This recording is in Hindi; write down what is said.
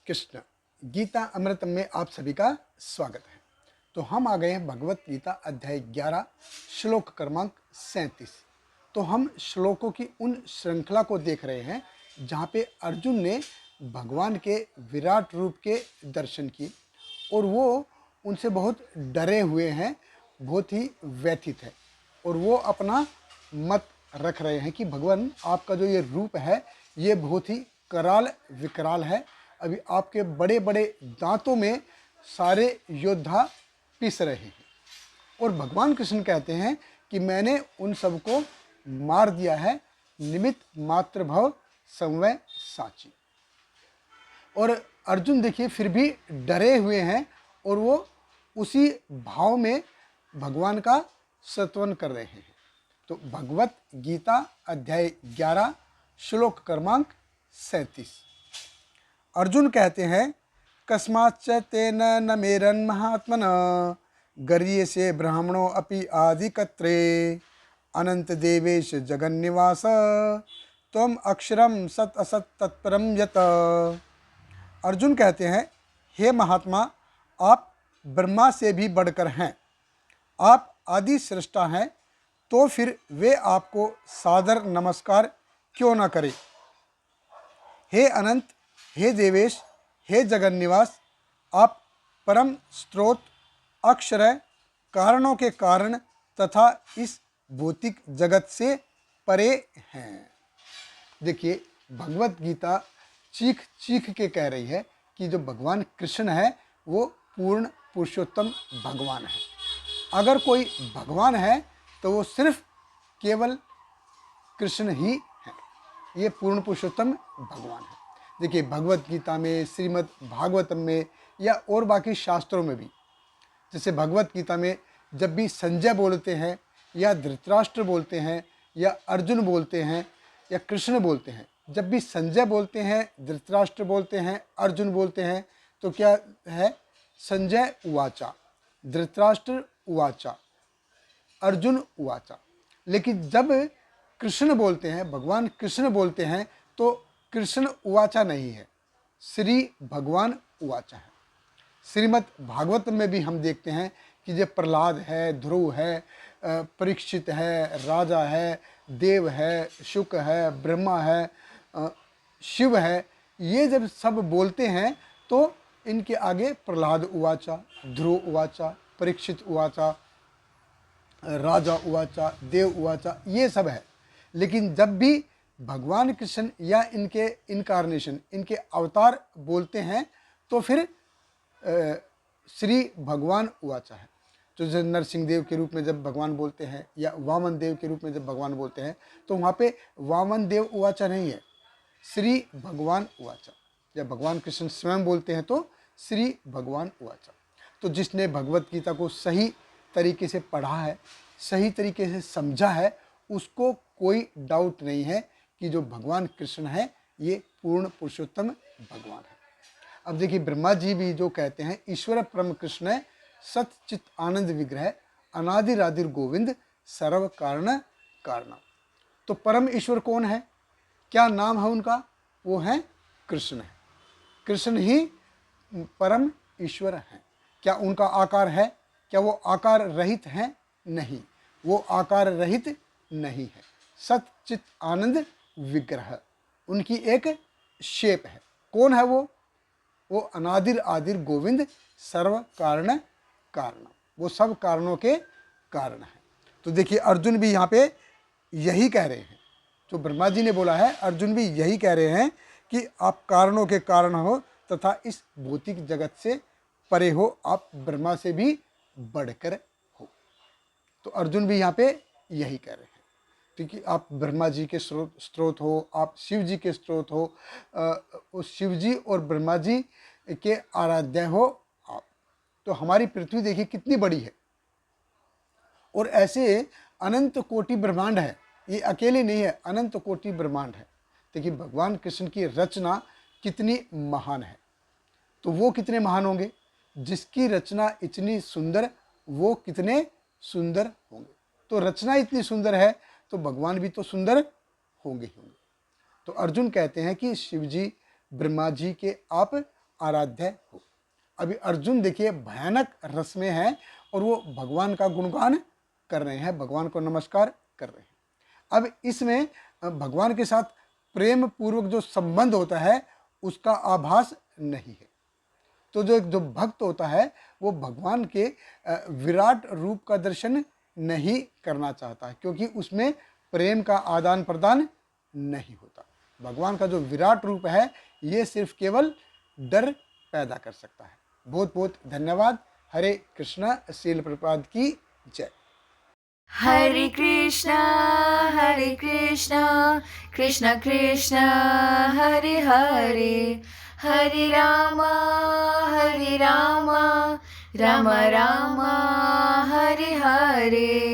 कृष्ण। गीता अमृतम में आप सभी का स्वागत है। तो हम आ गए हैं भगवत गीता अध्याय 11 श्लोक क्रमांक 37। तो हम श्लोकों की उन श्रृंखला को देख रहे हैं जहाँ पे अर्जुन ने भगवान के विराट रूप के दर्शन किए और वो उनसे बहुत डरे हुए हैं, बहुत ही व्यथित है और वो अपना मत रख रहे हैं कि भगवान आपका जो ये रूप है ये बहुत ही कराल विकराल है। अभी आपके बड़े बड़े दांतों में सारे योद्धा पिस रहे हैं। और भगवान कृष्ण कहते हैं कि मैंने उन सबको मार दिया है, निमित्त मात्र भव संवय साची। और अर्जुन देखिए फिर भी डरे हुए हैं और वो उसी भाव में भगवान का स्तवन कर रहे हैं। तो भगवत गीता अध्याय 11 श्लोक क्रमांक 37। अर्जुन कहते हैं कस्माच्च तेन न मेरन महात्मन गर्यसे ब्राह्मणो अपि आदिकत्रे अनंत देवेश जगन्निवास त्वम अक्षरम सत असत तत्परम यत। अर्जुन कहते हैं हे महात्मा, आप ब्रह्मा से भी बढ़कर हैं, आप आदि सृष्टा हैं, तो फिर वे आपको सादर नमस्कार क्यों न करें। हे अनंत, हे देवेश, हे जगन्निवास, आप परम स्रोत, अक्षर, कारणों के कारण तथा इस भौतिक जगत से परे हैं। देखिए भगवत गीता चीख चीख के कह रही है कि जो भगवान कृष्ण है वो पूर्ण पुरुषोत्तम भगवान है। अगर कोई भगवान है तो वो सिर्फ केवल कृष्ण ही है, ये पूर्ण पुरुषोत्तम भगवान है। देखिए भगवत गीता में, श्रीमद् भागवतम में या और बाकी शास्त्रों में भी, जैसे भगवत गीता में जब भी संजय बोलते हैं या धृतराष्ट्र बोलते हैं या अर्जुन बोलते हैं या कृष्ण बोलते हैं, जब भी संजय बोलते हैं, धृतराष्ट्र बोलते हैं, अर्जुन बोलते हैं, तो क्या है? संजय उवाचा, धृतराष्ट्र उवाचा, अर्जुन उवाचा। लेकिन जब कृष्ण बोलते हैं, भगवान कृष्ण बोलते हैं, तो कृष्ण उवाचा नहीं है, श्री भगवान उवाचा है। श्रीमद् भागवत में भी हम देखते हैं कि जो प्रहलाद है, ध्रुव है, परीक्षित है, राजा है, देव है, शुक है, ब्रह्मा है, शिव है, ये जब सब बोलते हैं तो इनके आगे प्रहलाद उवाचा, ध्रुव उवाचा, परीक्षित उवाचा, राजा उवाचा, देव उवाचा, ये सब है। लेकिन जब भी भगवान कृष्ण या इनके इनकारनेशन, इनके अवतार बोलते हैं तो फिर श्री भगवान उवाचा है। तो जैसे नरसिंह देव के रूप में जब भगवान बोलते हैं या वामन देव के रूप में जब भगवान बोलते हैं तो वहाँ पे वामन देव उवाचा नहीं है, श्री भगवान उवाचा। जब भगवान कृष्ण स्वयं बोलते हैं तो श्री भगवान उवाचा। तो जिसने भगवत गीता को सही तरीके से पढ़ा है, सही तरीके से समझा है, उसको कोई डाउट नहीं है कि जो भगवान कृष्ण है ये पूर्ण पुरुषोत्तम भगवान है। अब देखिए ब्रह्मा जी भी जो कहते हैं ईश्वर परम कृष्ण सतचित आनंद विग्रह अनादिरादिर गोविंद सर्व कारण कारण। तो परम ईश्वर कौन है? क्या नाम है उनका? वो है कृष्ण है। कृष्ण ही परम ईश्वर हैं। क्या उनका आकार है? क्या वो आकार रहित हैं? नहीं, वो आकार रहित नहीं है। सतचित आनंद विग्रह उनकी एक शेप है। कौन है वो? वो अनादिर आदिर गोविंद सर्व कारण कारण, वो सब कारणों के कारण है। तो देखिए अर्जुन भी यहाँ पे यही कह रहे हैं, जो ब्रह्मा जी ने बोला है, अर्जुन भी यही कह रहे हैं कि आप कारणों के कारण हो तथा इस भौतिक जगत से परे हो, आप ब्रह्मा से भी बढ़कर हो। तो अर्जुन भी यहाँ पे यही कह रहे हैं, क्योंकि आप ब्रह्मा जी के स्रोत हो, आप शिव जी के स्रोत हो, उस शिव जी और ब्रह्मा जी के आराध्य हो आप। तो हमारी पृथ्वी देखिए कितनी बड़ी है और ऐसे अनंत कोटि ब्रह्मांड है, ये अकेले नहीं है, अनंत कोटि ब्रह्मांड है। देखिए भगवान कृष्ण की रचना कितनी महान है। तो वो कितने महान होंगे? जिसकी रचना इतनी सुंदर, वो कितने सुंदर होंगे। तो रचना इतनी सुंदर है तो भगवान भी तो सुंदर होंगे ही होंगे। तो अर्जुन कहते हैं कि शिव जी, ब्रह्मा जी के आप आराध्य हो। अभी अर्जुन देखिए भयानक रस में है और वो भगवान का गुणगान कर रहे हैं, भगवान को नमस्कार कर रहे हैं। अब इसमें भगवान के साथ प्रेम पूर्वक जो संबंध होता है उसका आभास नहीं है। तो जो भक्त होता है वो भगवान के विराट रूप का दर्शन नहीं करना चाहता है, क्योंकि उसमें प्रेम का आदान प्रदान नहीं होता। भगवान का जो विराट रूप है ये सिर्फ केवल डर पैदा कर सकता है। बहुत बहुत धन्यवाद। हरे कृष्णा। श्रील प्रभुपाद की जय। Hare Krishna, Hare Krishna, Krishna Krishna, Hare Hare, Hare Rama, Hare Rama, Rama Rama, Hare Hare.